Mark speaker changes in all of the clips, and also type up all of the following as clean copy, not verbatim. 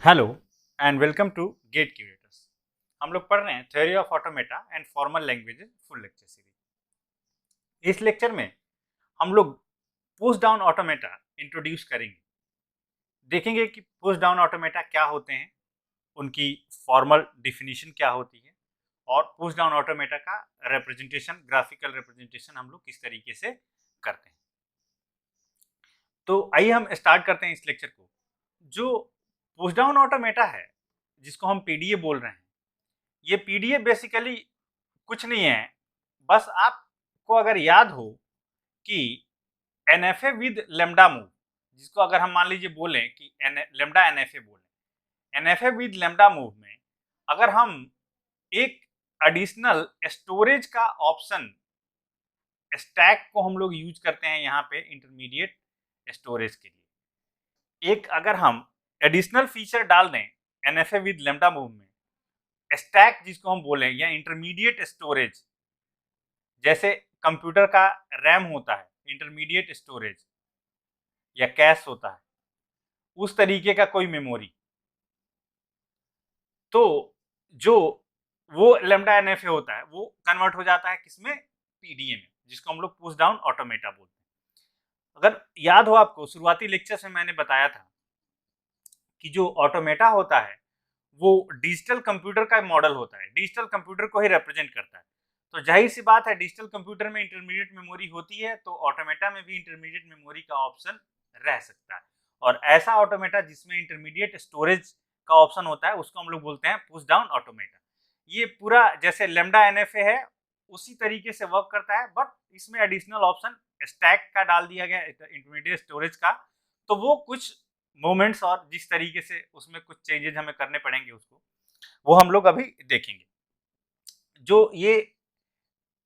Speaker 1: Hello and welcome to gate curators. हम लोग पढ़ रहे हैं theory of automata and formal languages full lecture series. इस लेक्चर में हम लोग पुश डाउन ऑटोमेटा इंट्रोड्यूस करेंगे। देखेंगे कि पुश डाउन ऑटोमेटा क्या होते हैं, उनकी फॉर्मल डिफिनीशन क्या होती है और पुश डाउन ऑटोमेटा का रिप्रेजेंटेशन, ग्राफिकल रिप्रेजेंटेशन हम लोग किस तरीके से करते हैं। तो आइए हम स्टार्ट करते हैं इस लेक्चर को। जो पुश डाउन ऑटोमेटा है, जिसको हम पीडीए बोल रहे हैं, ये पीडीए बेसिकली कुछ नहीं है। बस आपको अगर याद हो कि एनएफए विद लेमडा मूव, जिसको अगर हम मान लीजिए बोलें कि लेमडा एनएफए बोलें, एनएफए विद लेमडा मूव में अगर हम एक एडिशनल स्टोरेज का ऑप्शन स्टैक को हम लोग यूज करते हैं यहाँ पे इंटरमीडिएट स्टोरेज के लिए। एक अगर हम एडिशनल फीचर डाल दें एनएफए विद लेमडा मूव में, स्टैक जिसको हम बोलें या इंटरमीडिएट स्टोरेज, जैसे कंप्यूटर का रैम होता है, इंटरमीडिएट स्टोरेज या कैश होता है, उस तरीके का कोई मेमोरी, तो जो वो लेमडा एनएफए होता है वो कन्वर्ट हो जाता है किसमें, पीडीए में, जिसको हम लोग पुश डाउन ऑटोमेटा बोलते हैं। अगर याद हो आपको, शुरुआती लेक्चर में मैंने बताया था कि जो ऑटोमेटा होता है वो डिजिटल कंप्यूटर का मॉडल होता है, डिजिटल कंप्यूटर को ही रिप्रेजेंट करता है। तो जाहिर सी बात है, डिजिटल कंप्यूटर में इंटरमीडिएट मेमोरी होती है, तो ऑटोमेटा में भी इंटरमीडिएट मेमोरी का ऑप्शन रह सकता है। और ऐसा ऑटोमेटा जिसमें इंटरमीडिएट स्टोरेज का ऑप्शन होता है उसको हम लोग बोलते हैं पुश डाउन ऑटोमेटा। ये पूरा जैसे लेमडा एनएफए है उसी तरीके से वर्क करता है, बट इसमें एडिशनल ऑप्शन स्टैक का डाल दिया गया, इंटरमीडिएट स्टोरेज का। तो वो कुछ मोमेंट्स और जिस तरीके से उसमें कुछ चेंजेस हमें करने पड़ेंगे उसको, वो हम लोग अभी देखेंगे। जो ये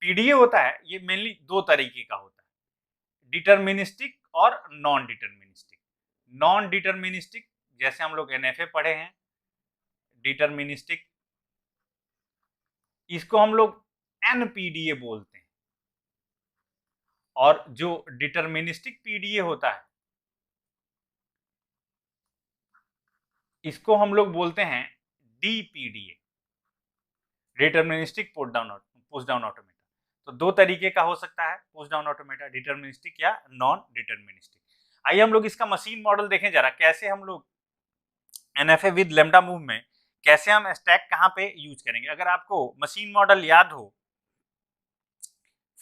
Speaker 1: पीडीए होता है ये मेनली दो तरीके का होता है, डिटरमिनिस्टिक और नॉन डिटरमिनिस्टिक। नॉन डिटरमिनिस्टिक जैसे हम लोग एनएफए पढ़े हैं, डिटरमिनिस्टिक इसको हम लोग एनपीडीए बोलते हैं, और जो डिटरमिनिस्टिक पीडीए होता है इसको हम लोग बोलते हैं डीपीडीए, डिटरमिनिस्टिक पुश डाउन ऑटोमेटा। तो दो तरीके का हो सकता है पुश डाउन ऑटोमेटा, डिटरमिनिस्टिक या नॉन डिटरमिनिस्टिक। आइए हम लोग इसका मशीन मॉडल देखें जरा, कैसे हम लोग एनएफए विद लेमडा मूव में कैसे हम स्टैक कहां पे यूज करेंगे। अगर आपको मशीन मॉडल याद हो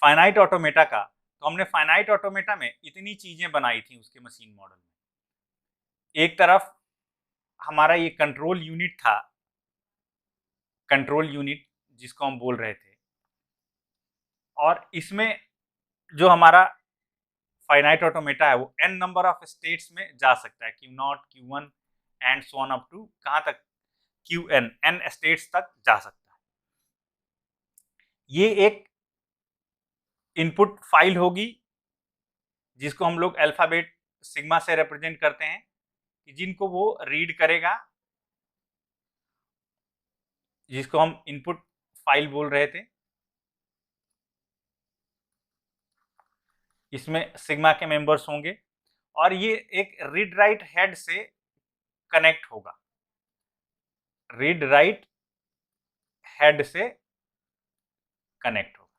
Speaker 1: फाइनाइट ऑटोमेटा का, तो हमने फाइनाइट ऑटोमेटा में इतनी चीजें बनाई थी उसके मशीन मॉडल में। एक तरफ हमारा ये कंट्रोल यूनिट था, कंट्रोल यूनिट जिसको हम बोल रहे थे, और इसमें जो हमारा फाइनाइट ऑटोमेटा है वो एन नंबर ऑफ स्टेट्स में जा सकता है, Q0, Q1 and so on up to कहां तक, Qn, एन स्टेट्स तक जा सकता है। ये एक इनपुट फाइल होगी जिसको हम लोग अल्फाबेट सिग्मा से रिप्रेजेंट करते हैं, कि जिनको वो रीड करेगा, जिसको हम इनपुट फाइल बोल रहे थे। इसमें सिग्मा के मेंबर्स होंगे और ये एक रीड राइट हेड से कनेक्ट होगा, रीड राइट हेड से कनेक्ट होगा,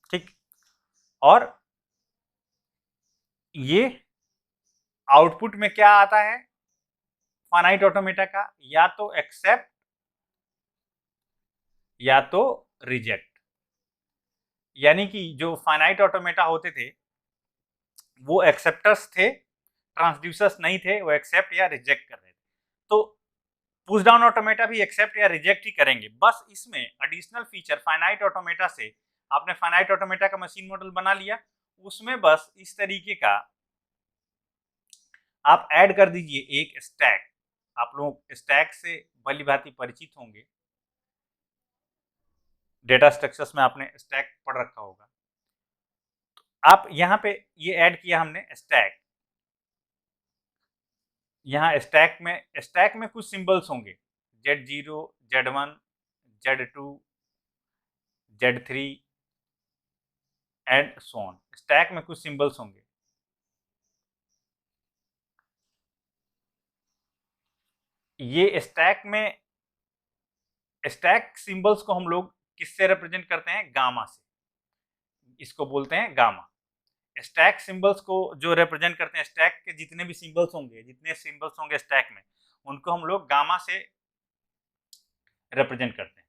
Speaker 1: ठीक। और ये आउटपुट में क्या आता है फाइनाइट ऑटोमेटा का, या तो एक्सेप्ट या तो रिजेक्ट। यानी कि जो फाइनाइट ऑटोमेटा होते थे वो एक्सेप्टर्स थे, ट्रांसड्यूसर्स नहीं थे, वो एक्सेप्ट या रिजेक्ट कर रहे थे। तो पुश डाउन ऑटोमेटा भी एक्सेप्ट या रिजेक्ट ही करेंगे। बस इसमें एडिशनल फीचर फाइनाइट ऑटोमेटा से, आपने फाइनाइट ऑटोमेटा का मशीन मॉडल बना लिया, उसमें बस इस तरीके का आप ऐड कर दीजिए एक स्टैक। आप लोग स्टैक से भली भांति परिचित होंगे, डेटा स्ट्रक्चर्स में आपने स्टैक पढ़ रखा होगा। आप यहाँ पे ये ऐड किया हमने स्टैक, यहाँ स्टैक में कुछ सिंबल्स होंगे, Z0, Z1, Z2, Z3 and so on. Stack में कुछ सिंबल्स होंगे। ये स्टैक में स्टैक सिंबल्स को हम लोग किससे रिप्रेजेंट करते हैं? गामा से। इसको बोलते हैं गामा। स्टैक सिंबल्स को जो रिप्रेजेंट करते हैं, स्टैक के जितने भी सिंबल्स होंगे स्टैक में, उनको हम लोग गामा से रिप्रेजेंट करते हैं।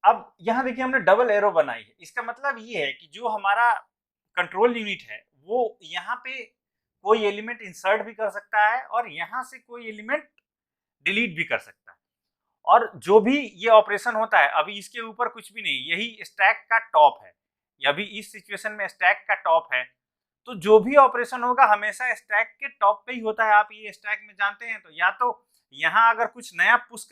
Speaker 1: अब यहां देखिए हमने डबल एरो बनाई है। इसका मतलब ये है कि जो हमारा कंट्रोल यूनिट है वो यहाँ पे कोई एलिमेंट इंसर्ट भी कर सकता है और यहाँ से कोई एलिमेंट डिलीट भी कर सकता है। और जो भी ये ऑपरेशन होता है, अभी इसके ऊपर कुछ भी नहीं, यही स्टैक का टॉप है। अभी इस सिचुएशन में स्टैक का टॉप है, तो जो भी ऑपरेशन होगा हमेशा स्टैक के टॉप पे ही होता है। आप ये स्टैक में जानते हैं। तो या तो यहाँ अगर कुछ नया पुश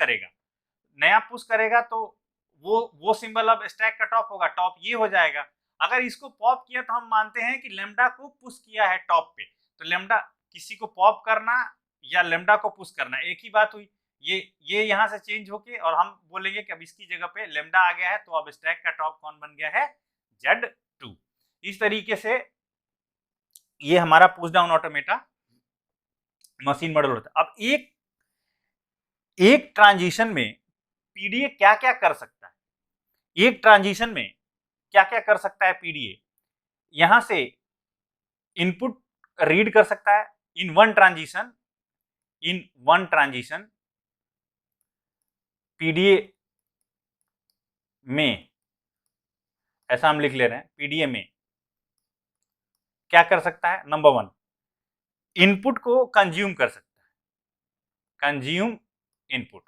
Speaker 1: करेगा तो वो सिंबल अब स्टैक का टॉप होगा, टॉप ये हो जाएगा। अगर इसको पॉप किया तो हम मानते हैं कि लेमडा को पुश किया है टॉप पे। तो लेमडा, किसी को पॉप करना या लेमडा को पुश करना एक ही बात हुई। ये यहाँ से चेंज होके और हम बोलेंगे कि अब इसकी जगह पे लेमडा आ गया है, तो अब स्टैक का टॉप कौन बन गया है? Z2। इस तरीके से ये हमारा push down automata machine model होता है। अब एक ट्रांजिशन में पीडीए क्या क्या कर सकता है? एक ट्रांजिशन में क्या क्या कर सकता है पीडीए? यहां से इनपुट रीड कर सकता है इन वन ट्रांजिशन पीडीए में, ऐसा हम लिख ले रहे हैं। पीडीए में क्या कर सकता है? नंबर 1, इनपुट को कंज्यूम कर सकता है। कंज्यूम इनपुट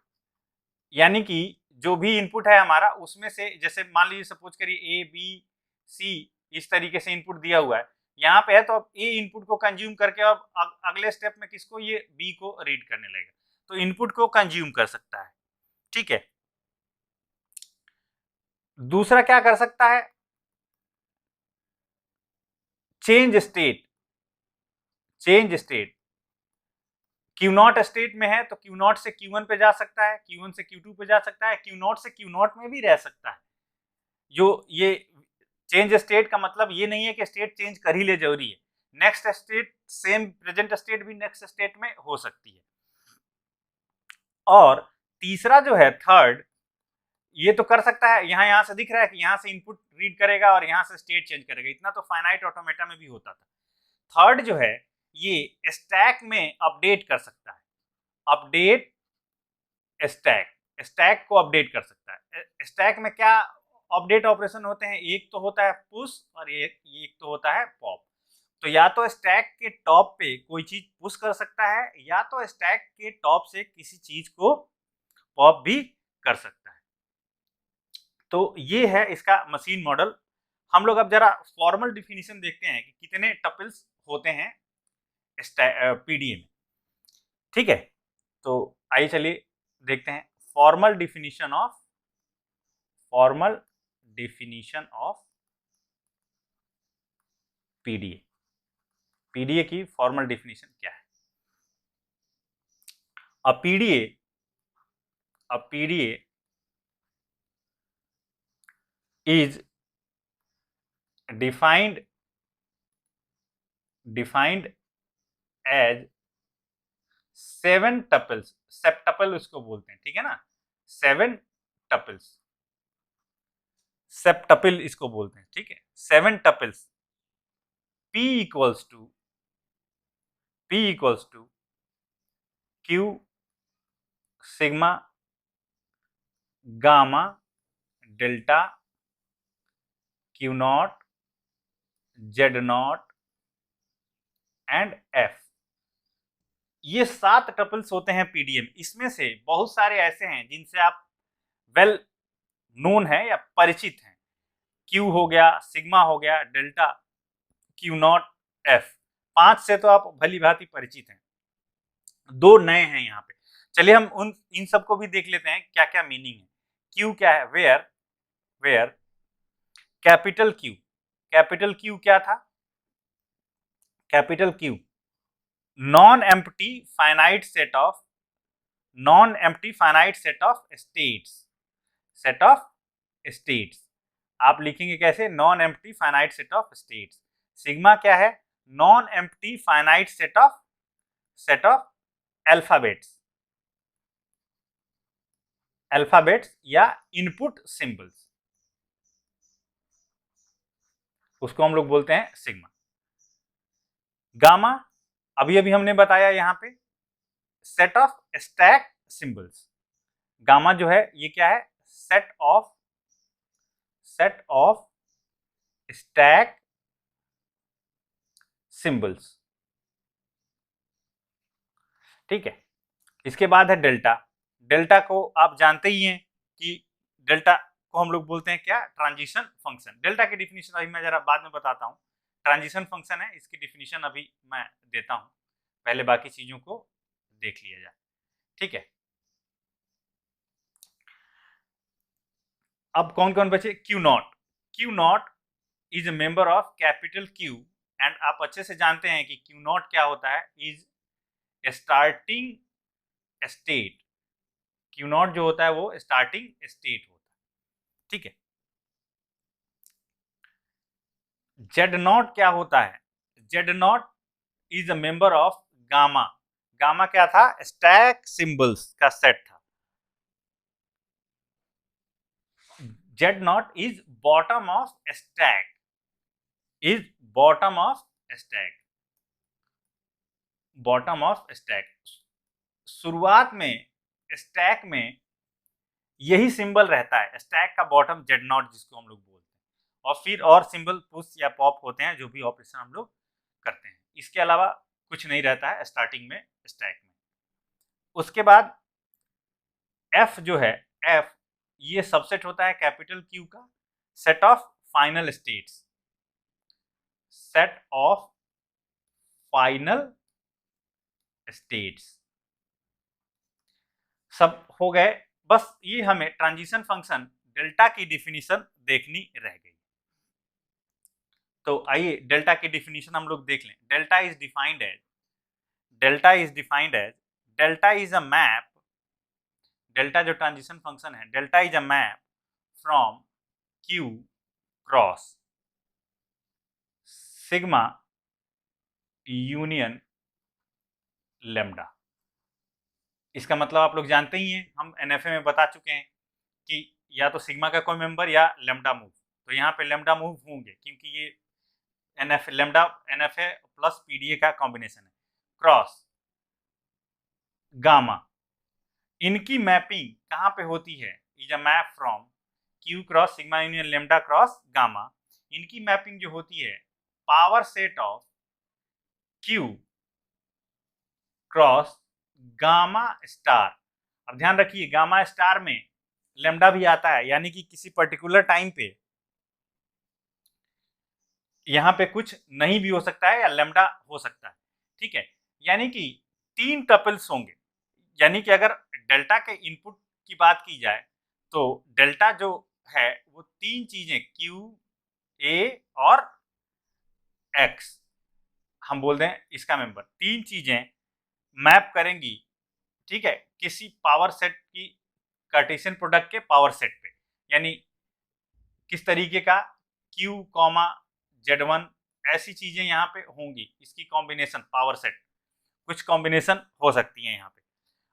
Speaker 1: यानी कि जो भी इनपुट है हमारा, उसमें से जैसे मान लीजिए सपोज करिए A B C इस तरीके से इनपुट दिया हुआ है यहाँ पे है, तो अब A इनपुट को कंज्यूम करके अब अगले स्टेप में किसको? ये B को रीड करने लगेगा। तो इनपुट को कंज्यूम कर सकता है, ठीक है। दूसरा क्या कर सकता है? चेंज स्टेट Q0 स्टेट में है तो Q0 से Q1 पे जा सकता है, Q1 से Q2 पे जा सकता है, Q0 से Q0 में भी रह सकता है। जो ये चेंज स्टेट का मतलब ये नहीं है कि स्टेट चेंज कर ही ले जरूरी है। Next state same present state भी नेक्स्ट स्टेट में हो सकती है। और तीसरा जो है थर्ड, ये तो कर सकता है, यहाँ से दिख रहा है कि यहाँ से इनपुट रीड करेगा और यहाँ से स्टेट चेंज करेगा। इतना तो फाइनाइट ऑटोमेटा में भी होता था। थर्ड जो है ये स्टैक में अपडेट कर सकता है। अपडेट स्टैक को अपडेट कर सकता है। स्टैक में क्या अपडेट ऑपरेशन होते हैं? एक तो होता है पुश और एक तो होता है पॉप। तो या तो स्टैक के टॉप पे कोई चीज पुश कर सकता है या तो स्टैक के टॉप से किसी चीज को पॉप भी कर सकता है। तो ये है इसका मशीन मॉडल। हम लोग अब जरा फॉर्मल डिफिनीशन देखते हैं कि कितने टपल्स होते हैं पीडीए में, ठीक है। तो आइए चलिए देखते हैं formal definition of PDA. PDA की फॉर्मल डिफिनीशन क्या है? A PDA is defined as 7 tuples. Septuple उसको बोलते हैं, ठीक है ना। 7 टपल्स, सेप्टपल इसको बोलते हैं, ठीक है। 7 tuples P equals to Q sigma gamma delta Q0 Z0 and F। ये 7 टपल्स होते हैं पीडीए में। इसमें से बहुत सारे ऐसे हैं जिनसे आप वेल नोन है या परिचित हैं। Q हो गया, सिग्मा हो गया, डेल्टा, Q0 F। 5 से तो आप भली भांति परिचित हैं। 2 नए हैं यहाँ पे। चलिए हम इन सबको भी देख लेते हैं क्या क्या मीनिंग है। Q क्या है? वेयर कैपिटल Q क्या था? Capital Q non empty finite set of states. आप लिखेंगे कैसे? Non empty finite set of states. Sigma क्या है? Non empty finite set of alphabets. Alphabets या इनपुट सिंबल्स, उसको हम लोग बोलते हैं सिग्मा। गामा अभी अभी हमने बताया यहां पे set of stack symbols. Gamma जो है ये क्या है, सेट ऑफ स्टैक सिंबल्स, ठीक है। इसके बाद है डेल्टा। डेल्टा को आप जानते ही हैं कि डेल्टा को हम लोग बोलते हैं क्या, ट्रांजिशन फंक्शन। डेल्टा की डिफिनीशन अभी मैं जरा बाद में बताता हूं। ट्रांजिशन फंक्शन है, इसकी डिफिनीशन अभी मैं देता हूं, पहले बाकी चीजों को देख लिया जाए, ठीक है। अब कौन कौन बचे, Q not. Q not is a member of capital Q, and आप अच्छे से जानते हैं कि क्यू नॉट क्या होता है, is starting state. Q not जो होता है वो स्टार्टिंग स्टेट होता है, ठीक है। जेड नॉट क्या होता है, Z not is a member of gamma. Gamma क्या था, स्टैक सिंबल्स का सेट था। Z not is bottom of stack, is bottom of stack, bottom of stack. शुरुआत में स्टैक में यही सिंबल रहता है, स्टैक का बॉटम, जेड नॉट जिसको हम लोग बोलते हैं, और फिर और सिंबल पुश या पॉप होते हैं जो भी ऑपरेशन हम लोग करते हैं। इसके अलावा कुछ नहीं रहता है स्टार्टिंग में स्टैक में। उसके बाद एफ जो है, एफ ये सबसेट होता है कैपिटल क्यू का, set of final states, set of final states. सब हो गए, बस ये हमें ट्रांजिशन फंक्शन डेल्टा की डिफिनीशन देखनी रह गई। तो आइए डेल्टा की डिफिनीशन हम लोग देख लें। Delta is defined as, delta is defined as, delta is a map, delta जो ट्रांजिशन फंक्शन है, delta is a map from Q cross sigma union lambda. इसका मतलब आप लोग जानते ही हैं, हम एनएफए में बता चुके हैं कि या तो सिग्मा का कोई मेंबर या लेम्डा मूव। तो यहाँ पे लेम्डा मूव होंगे क्योंकि ये NF lambda NFA plus PDA का कॉम्बिनेशन है। क्रॉस गामा, इनकी मैपिंग कहाँ पे होती है, is a map from Q cross sigma union lambda cross gamma. इनकी मैपिंग जो होती है power set of Q cross gamma star. अब ध्यान रखिए गामा स्टार में लेम्डा भी आता है, यानी कि किसी पर्टिकुलर टाइम पे यहाँ पे कुछ नहीं भी हो सकता है या लेम्डा हो सकता है, ठीक है। यानी कि 3 टपल्स होंगे, यानी कि अगर डेल्टा के इनपुट की बात की जाए तो डेल्टा जो है वो 3 चीजें क्यू, ए और एक्स, हम बोल दें इसका मेंबर, 3 चीजें मैप करेंगी, ठीक है, किसी पावर सेट की कार्टेशियन प्रोडक्ट के पावर सेट पे। यानी किस तरीके का, Q, Z1, ऐसी चीजें यहाँ पे होंगी, इसकी कॉम्बिनेशन पावर सेट, कुछ कॉम्बिनेशन हो सकती है यहाँ पे।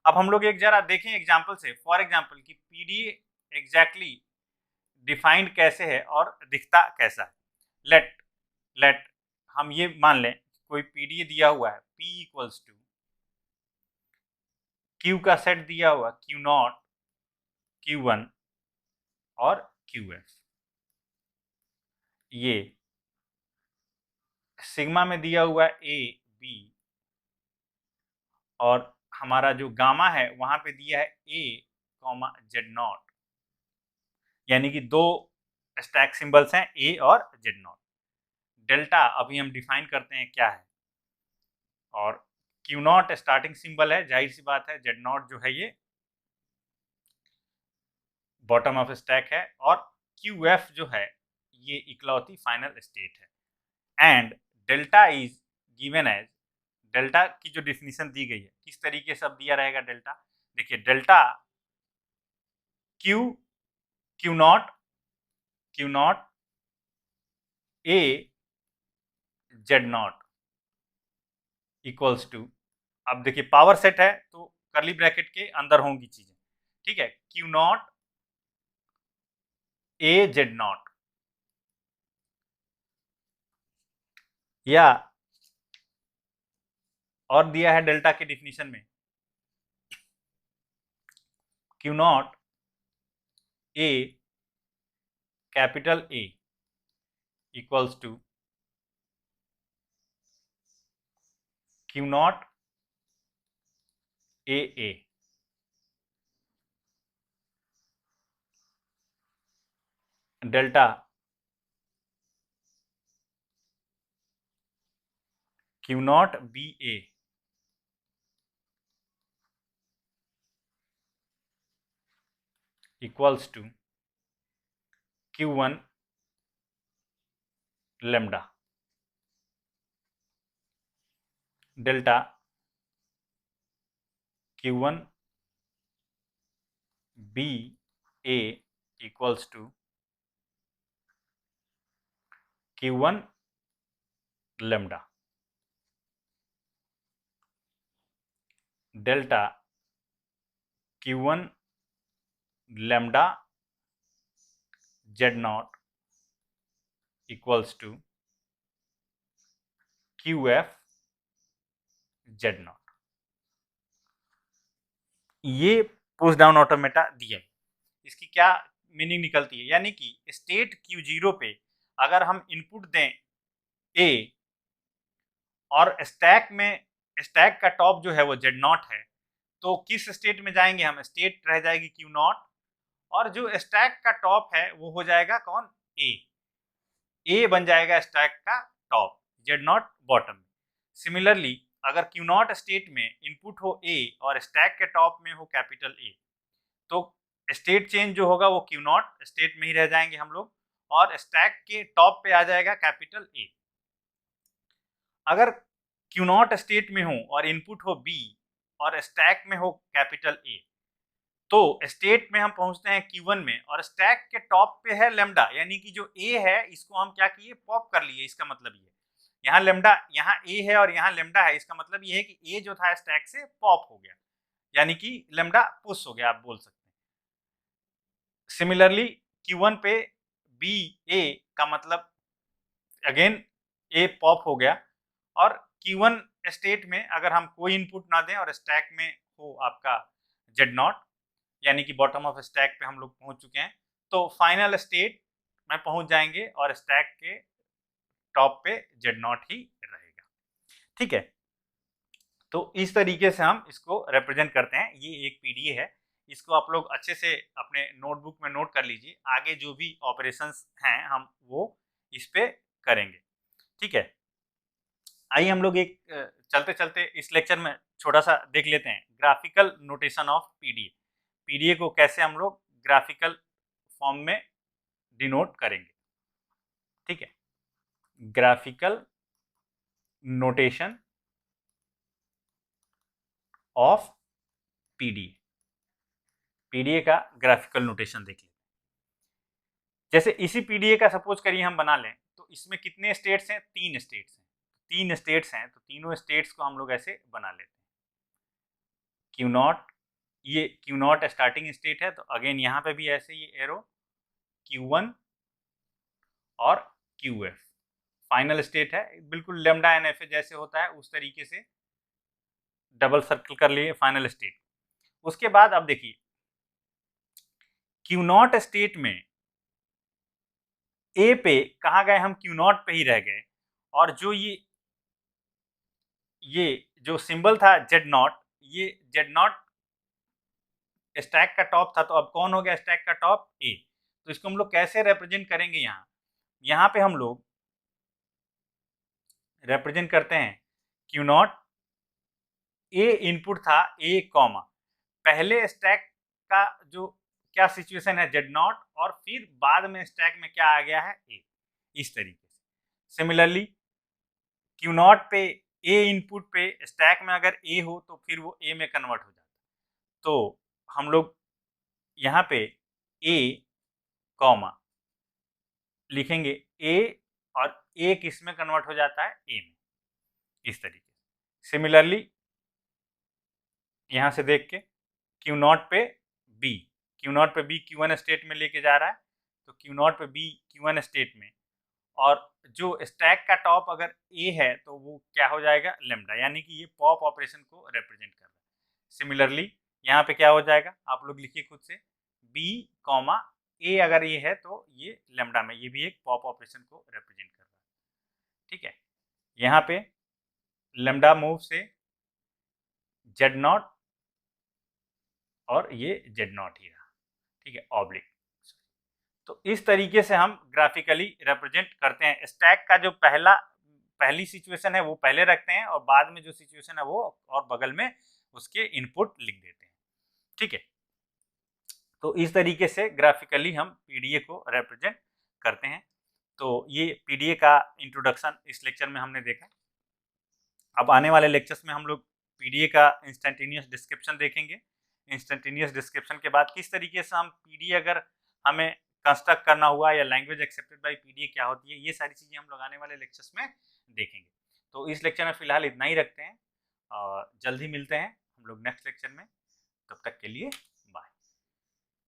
Speaker 1: अब हम लोग एक जरा देखें एग्जाम्पल से, फॉर एग्जाम्पल कि पीडीए एग्जैक्टली डिफाइंड कैसे है और दिखता कैसा है। लेट लेट हम ये मान लें कोई पीडीए दिया हुआ है, P इक्वल्स टू Q का सेट दिया हुआ Q0, Q1 और QF। ये सिग्मा में दिया हुआ है A, B, और हमारा जो गामा है वहां पे दिया है A, Z0, यानी कि 2 स्टैक सिंबल्स हैं A और Z0। डेल्टा अभी हम डिफाइन करते हैं क्या है, और Q0 स्टार्टिंग सिंबल है, जाहिर सी बात है Z0 जो है ये बॉटम ऑफ स्टैक है, और QF जो है ये इकलौती फाइनल स्टेट है। And delta is given as, delta की जो डिफिनीशन दी गई है किस तरीके से अब दिया रहेगा डेल्टा, देखिए delta Q0 A Z0 equals to, अब देखिए पावर सेट है तो करली ब्रैकेट के अंदर होंगी चीजें, ठीक है, Q naught A Z naught, या और दिया है डेल्टा के डिफिनीशन में Q naught A capital A equals to Q naught A A. Delta Q naught B A equals to Q one lambda. Delta Q one B A equals to Q one lambda. Delta Q one lambda Z naught equals to Q F Z naught. ये pushdown automata दिया। इसकी क्या meaning निकलती है, यानी कि state Q0 पे अगर हम इनपुट दें A और स्टैक का टॉप जो है वो जेड नॉट है, तो किस स्टेट में जाएंगे हम, स्टेट रह जाएगी क्यू नॉट, और जो स्टैक का टॉप है वो हो जाएगा कौन, ए बन जाएगा स्टैक का top, Z not bottom. Similarly अगर क्यू नॉट स्टेट में इनपुट हो ए और स्टैक के टॉप में हो कैपिटल ए, तो स्टेट चेंज जो होगा वो क्यू नॉट स्टेट में ही रह जाएंगे हम लोग, और स्टैक के टॉप पे आ जाएगा कैपिटल ए। अगर क्यू नॉट स्टेट में हो और इनपुट हो बी और स्टैक में हो कैपिटल ए, तो स्टेट में हम पहुंचते हैं Q1 में और स्टैक के टॉप पे है लेमडा, यानी कि जो ए है इसको हम क्या किए, पॉप कर लिए। इसका मतलब ये यहाँ लेमडा, यहाँ ए है और यहाँ लेमडा है, इसका मतलब ये है कि ए जो था स्टैक से पॉप हो गया, यानी कि लेमडा पुश हो गया, आप बोल सकते हैं। सिमिलरली Q1 पे बी ए का मतलब अगेन ए पॉप हो गया, और Q1 स्टेट में अगर हम कोई इनपुट ना दें और स्टैक में हो आपका जेड नॉट, यानी कि बॉटम ऑफ स्टैक पे हम लोग पहुंच चुके हैं, तो फाइनल स्टेट में पहुंच जाएंगे और स्टैक के टॉप पे जेड नॉट ही रहेगा। ठीक है, तो इस तरीके से हम इसको रिप्रेजेंट करते हैं। ये एक पीडीए है, इसको आप लोग अच्छे से अपने नोटबुक में नोट कर लीजिए, आगे जो भी ऑपरेशंस हैं हम वो इस पे करेंगे। ठीक है, आइए हम लोग एक चलते चलते इस लेक्चर में छोटा सा देख लेते हैं graphical notation of PDA. PDA को कैसे हम लोग ग्राफिकल फॉर्म में डिनोट करेंगे। ठीक है, graphical notation of PDA. PDA का ग्राफिकल नोटेशन देख लेते हैं। जैसे इसी पीडीए का सपोज करिए हम बना लें, तो इसमें कितने स्टेट्स हैं, तीन स्टेट्स हैं। तीन स्टेट्स हैं तो तीनों स्टेट्स को हम लोग ऐसे बना लेते हैं। क्यू नॉट, ये क्यू नॉट स्टार्टिंग स्टेट है, तो अगेन यहाँ पे भी ऐसे ये एरो Q1 और QF फाइनल स्टेट है। बिल्कुल लेमडा एन एफ जैसे होता है उस तरीके से डबल सर्कल कर लिए फाइनल स्टेट। उसके बाद अब देखिए क्यू नॉट स्टेट में ए पे कहाँ गए हम, क्यू नॉट पे ही रह गए, और जो ये जो सिंबल था जेड नॉट, ये जेड नॉट स्टैक का टॉप था, तो अब कौन हो गया स्टैक का टॉप, ए। तो इसको हम लोग कैसे रिप्रेजेंट करेंगे, यहाँ पे हम लोग रिप्रेजेंट करते हैं क्यू नॉट, ए इनपुट था ए कॉमा, पहले स्टैक का जो क्या सिचुएशन है जेड नॉट, और फिर बाद में स्टैक में क्या आ गया है ए, इस तरीके से। सिमिलरली क्यू नॉट पे ए इनपुट पे स्टैक में अगर ए हो तो फिर वो ए में कन्वर्ट हो जाता है। तो हम लोग यहाँ पे ए कॉमा लिखेंगे ए, और ए किस में कन्वर्ट हो जाता है, ए में, इस तरीके से। सिमिलरली यहाँ से देख के क्यू नॉट पे बी, Q0 पे बी Q1 स्टेट में लेके जा रहा है, तो Q0 पे बी Q1 स्टेट में, और जो स्टैक का टॉप अगर ए है तो वो क्या हो जाएगा, लैम्डा, यानी कि ये पॉप ऑपरेशन को रिप्रेजेंट कर रहा है। सिमिलरली यहाँ पे क्या हो जाएगा, आप लोग लिखिए खुद से, बी कॉमा ए अगर ये है तो ये लैम्डा में, ये भी एक पॉप ऑपरेशन को रिप्रेजेंट कर रहा है। ठीक है, यहाँ पे लैम्डा मूव से Z0 और ये Z0 ही रहा। ठीक है, ऑब्लिक। तो इस तरीके से हम ग्राफिकली रिप्रेजेंट करते हैं। स्टैक का जो पहली सिचुएशन है वो पहले रखते हैं, और बाद में जो सिचुएशन है वो और बगल में उसके इनपुट लिख देते हैं। ठीक है, तो इस तरीके से ग्राफिकली हम पीडीए को रिप्रेजेंट करते हैं। तो ये पीडीए का इंट्रोडक्शन इस लेक्चर में हमने देखा। अब आने वाले लेक्चर्स में हम लोग पीडीए का इंस्टेंटेनियस डिस्क्रिप्शन देखेंगे। इंस्टेंटेनियस डिस्क्रिप्शन के बाद किस तरीके से हम पीडीए अगर हमें कंस्ट्रक्ट करना हुआ या लैंग्वेज एक्सेप्टेड बाय पीडीए क्या होती है, ये सारी चीज़ें हम लोग आने वाले लेक्चर्स में देखेंगे। तो इस लेक्चर में फिलहाल इतना ही रखते हैं, और जल्द ही मिलते हैं हम लोग नेक्स्ट लेक्चर में। तब तक के लिए